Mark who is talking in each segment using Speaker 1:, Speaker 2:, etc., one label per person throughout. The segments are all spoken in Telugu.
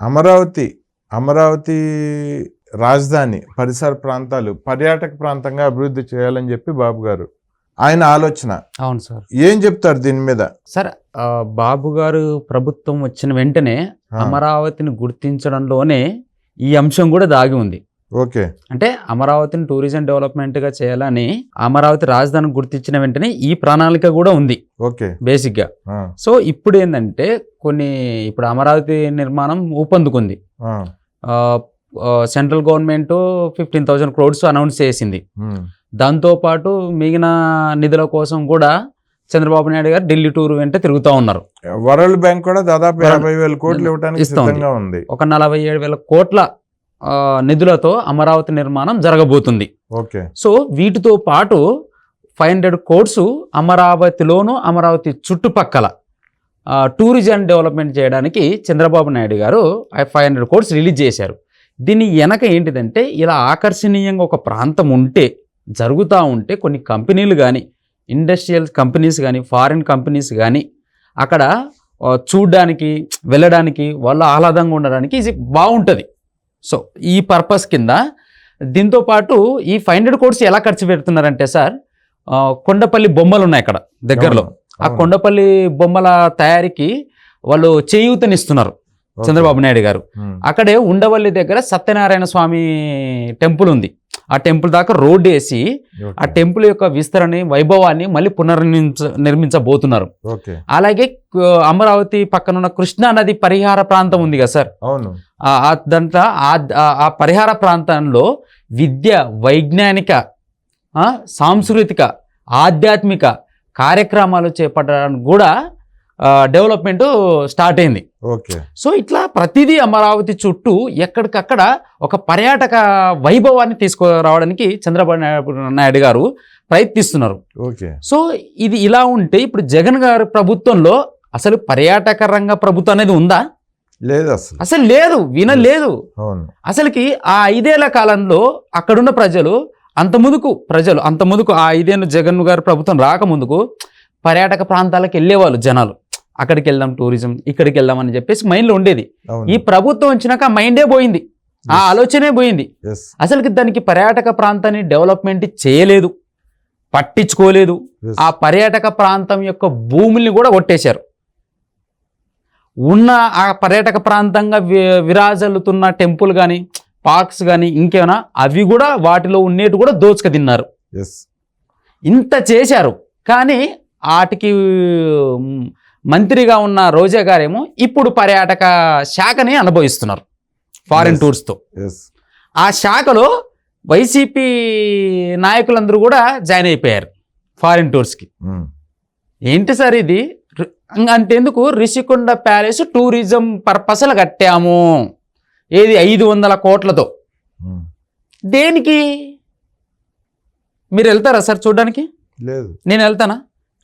Speaker 1: అమరావతి రాజధాని పరిసర ప్రాంతాలు పర్యాటక ప్రాంతంగా అభివృద్ధి చేయాలని చెప్పి బాబు గారు ఆయన ఆలోచన.
Speaker 2: అవును సార్.
Speaker 1: ఏం చెప్తారు దీని మీద?
Speaker 2: సార్, బాబు గారు ప్రభుత్వం వచ్చిన వెంటనే అమరావతిని గుర్తించడంలోనే ఈ అంశం కూడా దాగి ఉంది.
Speaker 1: ఓకే.
Speaker 2: అంటే అమరావతిని టూరిజం డెవలప్మెంట్ గా చేయాలని అమరావతి రాజధాని గుర్తించిన వెంటనే ఈ ప్రణాళిక కూడా ఉంది.
Speaker 1: ఓకే.
Speaker 2: బేసిక్ గా. సో ఇప్పుడు ఏంటంటే ఇప్పుడు అమరావతి నిర్మాణం ఊపందుకుంది. సెంట్రల్ గవర్నమెంట్ 15,000 crores అనౌన్స్ చేసింది. దాంతోపాటు మిగిలిన నిధుల కోసం కూడా చంద్రబాబు నాయుడు గారు ఢిల్లీ టూర్ వెంట తిరుగుతూ ఉన్నారు.
Speaker 1: వరల్డ్ బ్యాంక్ కూడా దాదాపు 50,000 కోట్లు ఇవ్వడానికి సిద్ధంగా ఉంది.
Speaker 2: ఒక 47,000 కోట్ల నిధులతో అమరావతి నిర్మాణం జరగబోతుంది.
Speaker 1: ఓకే.
Speaker 2: సో వీటితో పాటు 500 crores అమరావతిలోను అమరావతి చుట్టుపక్కల టూరిజం డెవలప్మెంట్ చేయడానికి చంద్రబాబు నాయుడు గారు 500 crores రిలీజ్ చేశారు. దీని వెనక ఏంటిదంటే ఇలా ఆకర్షణీయంగా ఒక ప్రాంతం ఉంటే జరుగుతూ ఉంటే కొన్ని కంపెనీలు కానీ ఇండస్ట్రియల్ కంపెనీస్ కానీ ఫారిన్ కంపెనీస్ కానీ అక్కడ చూడడానికి వెళ్ళడానికి వాళ్ళు ఆహ్లాదంగా ఉండడానికి ఇది బాగుంటుంది. సో ఈ పర్పస్ కింద దీంతోపాటు ఈ 500 crores ఎలా ఖర్చు పెడుతున్నారంటే సార్, కొండపల్లి బొమ్మలు ఉన్నాయి అక్కడ దగ్గరలో. ఆ కొండపల్లి బొమ్మల తయారీకి వాళ్ళు చేయూతనిస్తున్నారు చంద్రబాబు నాయుడు గారు. అక్కడే ఉండవల్లి దగ్గర సత్యనారాయణ స్వామి టెంపుల్ ఉంది. ఆ టెంపుల్ దాకా రోడ్డు వేసి ఆ టెంపుల్ యొక్క విస్తరణ వైభవాన్ని మళ్ళీ నిర్మించబోతున్నారు. అలాగే అమరావతి పక్కన ఉన్న కృష్ణా నది పరిహార ప్రాంతం ఉంది కదా సార్, దాంట్లో ఆ పరిహార ప్రాంతంలో విద్య, వైజ్ఞానిక, సాంస్కృతిక, ఆధ్యాత్మిక కార్యక్రమాలు చేపట్టడానికి కూడా డెవలప్మెంట్ స్టార్ట్ అయింది. సో ఇట్లా ప్రతిదీ అమరావతి చుట్టూ ఎక్కడికక్కడ ఒక పర్యాటక వైభవాన్ని తీసుకురావడానికి చంద్రబాబు నాయుడు గారు ప్రయత్నిస్తున్నారు. సో ఇది ఇలా ఉంటే ఇప్పుడు జగన్ గారి ప్రభుత్వంలో అసలు పర్యాటక రంగ ప్రభుత్వం అనేది ఉందా?
Speaker 1: లేదు,
Speaker 2: అసలు లేదు, వినలేదు. అసలుకి ఆ 5 ఏళ్ల కాలంలో అక్కడున్న ప్రజలు అంత ముందుకు ఆ 5 ఏళ్ళు జగన్ గారి ప్రభుత్వం రాకముందుకు పర్యాటక ప్రాంతాలకు వెళ్ళేవాళ్ళు జనాలు. అక్కడికి వెళ్దాం, టూరిజం ఇక్కడికి వెళ్దాం అని చెప్పేసి మైండ్లో ఉండేది. ఈ ప్రభుత్వం వచ్చినాక ఆ మైండే పోయింది, ఆ ఆలోచనే పోయింది. అసలుకి దానికి పర్యాటక ప్రాంతాన్ని డెవలప్మెంట్ చేయలేదు, పట్టించుకోలేదు. ఆ పర్యాటక ప్రాంతం యొక్క భూముల్ని కూడా కొట్టేశారు. ఉన్న ఆ పర్యాటక ప్రాంతంగా విరాజల్లుతున్న టెంపుల్ కానీ పార్క్స్ కానీ ఇంకేమైనా అవి కూడా వాటిలో ఉండేటి కూడా దోచుక తిన్నారు. ఇంత చేశారు. కానీ వాటికి మంత్రిగా ఉన్న రోజా గారేమో ఇప్పుడు పర్యాటక శాఖని అనుభవిస్తున్నారు ఫారిన్ టూర్స్తో. ఆ శాఖలో వైసీపీ నాయకులందరూ కూడా జాయిన్ అయిపోయారు ఫారిన్ టూర్స్కి. ఏంటి సార్ ఇది అంతేందుకు? రిషికొండ ప్యాలెస్ టూరిజం పర్పస్లు కట్టాము, ఏది 500 కోట్లతో. దేనికి? మీరు వెళ్తారా సార్ చూడడానికి?
Speaker 1: లేదు.
Speaker 2: నేను వెళ్తానా?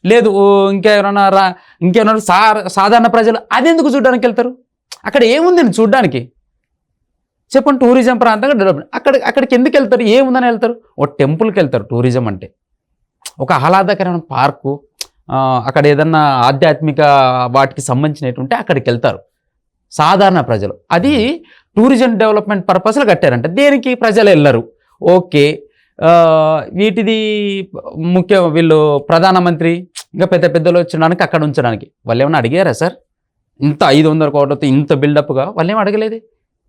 Speaker 2: లేదు. ఇంకేమన్నా సాధారణ ప్రజలు అదెందుకు చూడడానికి వెళ్తారు? అక్కడ ఏముందని చూడడానికి చెప్పండి? టూరిజం ప్రాంతంగా డెవలప్మెంట్ అక్కడికి ఎందుకు వెళ్తారు? ఏముందని వెళ్తారు? ఓ టెంపుల్కి వెళ్తారు. టూరిజం అంటే ఒక ఆహ్లాదకరమైన పార్కు, అక్కడ ఏదన్నా ఆధ్యాత్మిక వాటికి సంబంధించినట్టుంటే అక్కడికి వెళ్తారు సాధారణ ప్రజలు. అది టూరిజం డెవలప్మెంట్ పర్పస్లో కట్టారంట. దేనికి ప్రజలు వెళ్ళరు. ఓకే. వీటిది వీళ్ళు ప్రధానమంత్రి ఇంకా పెద్దలు వచ్చడానికి అక్కడ ఉంచడానికి వాళ్ళు ఏమైనా అడిగారా సార్? ఇంత 500 కోట్లతో ఇంత బిల్డప్గా వాళ్ళు ఏమి అడగలేదు.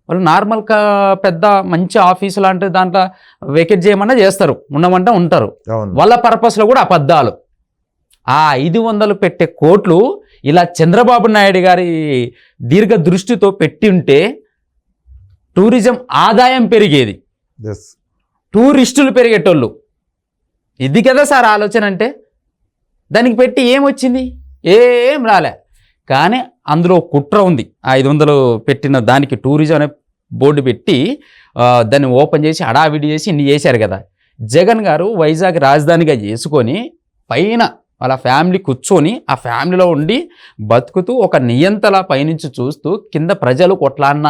Speaker 2: వాళ్ళు నార్మల్గా పెద్ద మంచి ఆఫీసు లాంటి దాంట్లో వెకేట్ చేయమన్నా చేస్తారు, ఉండమంటే ఉంటారు. వాళ్ళ పర్పస్లో కూడా అబద్ధాలు. ఆ 500 పెట్టే కోట్లు ఇలా చంద్రబాబు నాయుడు గారి దీర్ఘ దృష్టితో పెట్టి ఉంటే టూరిజం ఆదాయం పెరిగేది, టూరిస్టులు పెరిగేటోళ్ళు. ఇది కదా సార్ ఆలోచన అంటే. దానికి పెట్టి ఏమొచ్చింది? ఏం రాలే. కానీ అందులో కుట్ర ఉంది. 500 పెట్టిన దానికి టూరిజం అనే బోర్డు పెట్టి దాన్ని ఓపెన్ చేసి హడావిడి చేసి ఇన్ని చేశారు కదా. జగన్ గారు వైజాగ్ రాజధానిగా చేసుకొని పైన వాళ్ళ ఫ్యామిలీ కూర్చొని ఆ ఫ్యామిలీలో ఉండి బతుకుతూ ఒక నియంతలా పైనుంచి చూస్తూ కింద ప్రజలు కొట్లాడిన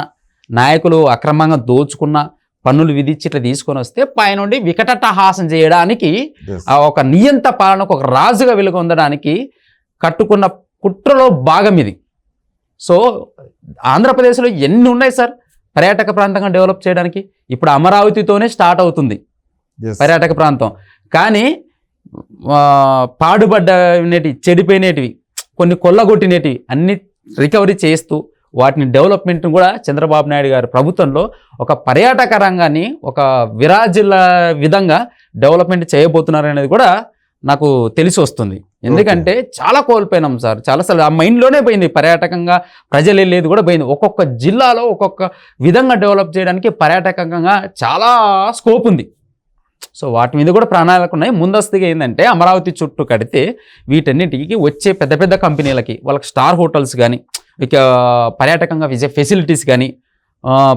Speaker 2: నాయకులు అక్రమంగా దోచుకున్న పన్నులు విధించి ఇట్లా తీసుకొని వస్తే పైనుండి వికటహాసం చేయడానికి ఒక నియంత పాలనకు ఒక రాజుగా వెలుగొందడానికి కట్టుకున్న కుట్రలో భాగం ఇది. సో ఆంధ్రప్రదేశ్లో ఎన్ని ఉన్నాయి సార్ పర్యాటక ప్రాంతంగా డెవలప్ చేయడానికి. ఇప్పుడు అమరావతితోనే స్టార్ట్ అవుతుంది
Speaker 1: Yes.
Speaker 2: పర్యాటక ప్రాంతం. కానీ పాడుబడ్డనేటివి, చెడిపోయినటివి, కొన్ని కొల్లగొట్టినటివి అన్ని రికవరీ చేస్తూ వాటిని డెవలప్మెంట్ కూడా చంద్రబాబు నాయుడు గారి ప్రభుత్వంలో ఒక పర్యాటక రంగాన్ని ఒక విరాజిల్ల విధంగా డెవలప్మెంట్ చేయబోతున్నారు అనేది కూడా నాకు తెలిసి వస్తుంది. ఎందుకంటే చాలా కోల్పోయినాం సార్, చాలాసార్లు ఆ మైండ్లోనే పోయింది. పర్యాటకంగా ప్రజలు వెళ్ళేది కూడా పోయింది. ఒక్కొక్క జిల్లాలో ఒక్కొక్క విధంగా డెవలప్ చేయడానికి పర్యాటకంగా చాలా స్కోప్ ఉంది. సో వాటి మీద కూడా ప్రణాళికలు ఉన్నాయి. ముందస్తుగా ఏంటంటే అమరావతి చుట్టూ కడితే వీటన్నిటికి వచ్చే పెద్ద పెద్ద కంపెనీలకి వాళ్ళకి స్టార్ హోటల్స్ కానీ ఇక పర్యాటకంగా ఫెసిలిటీస్ కానీ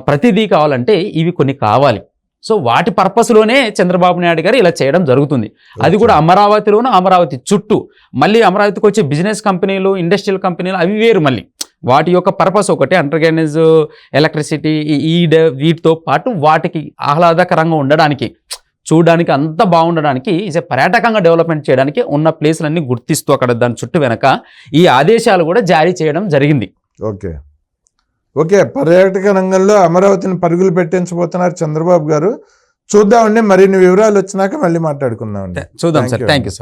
Speaker 2: ప్రతిదీ కావాలంటే ఇవి కొన్ని కావాలి. సో వాటి పర్పస్లోనే చంద్రబాబు నాయుడు గారు ఇలా చేయడం జరుగుతుంది. అది కూడా అమరావతిలోనూ, అమరావతి చుట్టూ. మళ్ళీ అమరావతికి వచ్చే బిజినెస్ కంపెనీలు, ఇండస్ట్రియల్ కంపెనీలు అవి వేరు. మళ్ళీ వాటి యొక్క పర్పస్ ఒకటి, అండర్గ్రౌండ్ ఎలక్ట్రిసిటీ, వీటితో పాటు వాటికి ఆహ్లాదకరంగా ఉండడానికి, చూడడానికి అంత బాగుండడానికి, పర్యాటకంగా డెవలప్మెంట్ చేయడానికి ఉన్న ప్లేస్లన్నీ గుర్తిస్తూ అక్కడ దాని చుట్టూ వెనక ఈ ఆదేశాలు కూడా జారీ చేయడం జరిగింది.
Speaker 1: ఓకే, పర్యాటక రంగంలో అమరావతిని పరుగులు పెట్టించబోతున్నారు చంద్రబాబు గారు. చూద్దామండి, మరిన్ని వివరాలు వచ్చినాక మళ్ళీ మాట్లాడుకుందామండి.
Speaker 2: చూద్దాం సార్. Thank you sir.